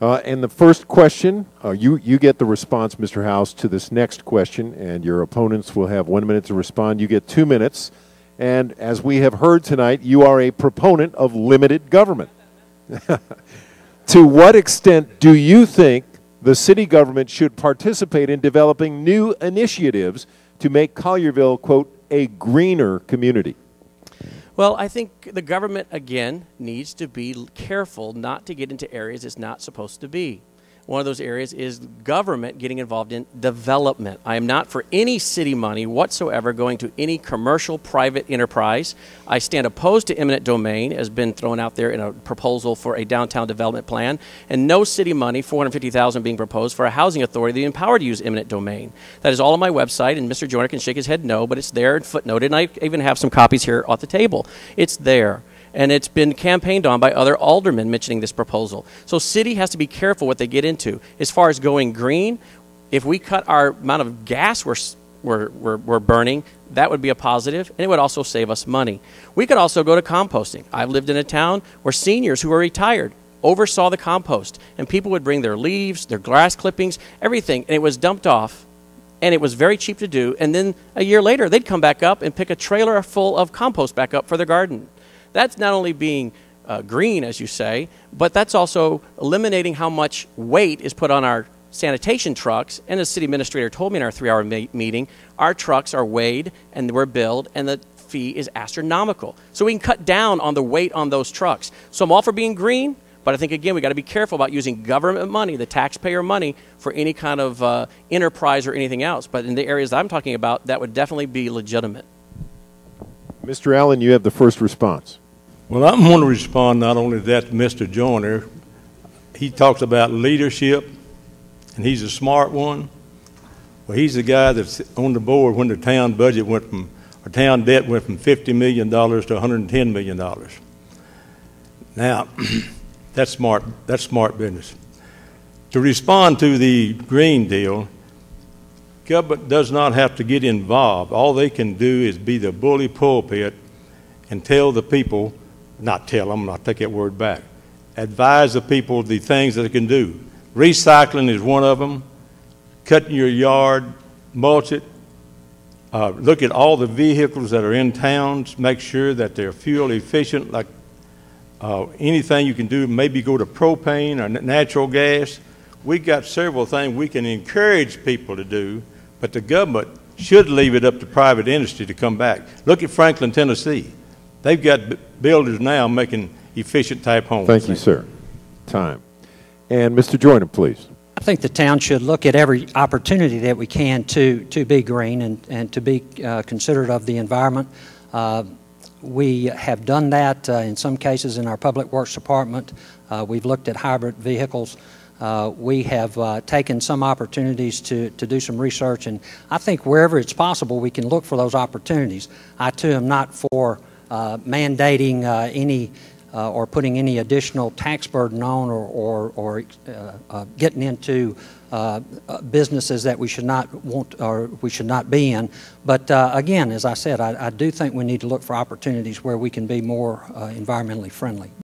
And the first question, you get the response, Mr. House, to this next question, and your opponents will have 1 minute to respond. You get 2 minutes. And as we have heard tonight, you are a proponent of limited government. To what extent do you think the city government should participate in developing new initiatives to make Collierville, quote, a greener community? Well, I think the government, again, needs to be careful not to get into areas it's not supposed to be. One of those areas is government getting involved in development. I am not for any city money whatsoever going to any commercial private enterprise. I stand opposed to eminent domain, as been thrown out there in a proposal for a downtown development plan, and no city money, $450,000 being proposed for a housing authority to be empowered to use eminent domain. That is all on my website, and Mr. Joyner can shake his head no, but it's there and footnoted, and I even have some copies here at the table. It's there. And it's been campaigned on by other aldermen mentioning this proposal. So city has to be careful what they get into. As far as going green, if we cut our amount of gas we're burning, that would be a positive, and it would also save us money. We could also go to composting. I've lived in a town where seniors who are retired oversaw the compost, and people would bring their leaves, their grass clippings, everything, and it was dumped off, and it was very cheap to do, and then a year later, they'd come back up and pick a trailer full of compost back up for their garden. That's not only being green, as you say, but that's also eliminating how much weight is put on our sanitation trucks. And the city administrator told me in our 3-hour meeting, our trucks are weighed and we're billed, and the fee is astronomical. So we can cut down on the weight on those trucks. So I'm all for being green, but I think, again, we got to be careful about using government money, the taxpayer money, for any kind of enterprise or anything else. But in the areas that I'm talking about, that would definitely be legitimate. Mr. Allen, you have the first response. Well, I'm going to respond not only to that to Mr. Joyner. He talks about leadership, and he's a smart one. Well, he's the guy that's on the board when the town budget went from, or town debt went from $50 million to $110 million. Now, that's smart business. To respond to the green deal, government does not have to get involved. All they can do is be the bully pulpit and tell the people, not tell them, I'll take that word back, advise the people the things that they can do. Recycling is one of them. Cutting your yard, mulch it. Look at all the vehicles that are in towns, make sure that they're fuel efficient, like anything you can do, maybe go to propane or natural gas. We got several things we can encourage people to do, but the government should leave it up to private industry to come back. Look at Franklin, Tennessee. They've got builders now making efficient type homes. Thank you, sir. Time. And Mr. Joyner, please. I think the town should look at every opportunity that we can to be green and to be considerate of the environment. We have done that in some cases in our Public Works Department. We've looked at hybrid vehicles. We have taken some opportunities to do some research, and I think wherever it's possible we can look for those opportunities. I too am not for mandating any or putting any additional tax burden on or getting into businesses that we should not want or we should not be in. But again, as I said, I do think we need to look for opportunities where we can be more environmentally friendly.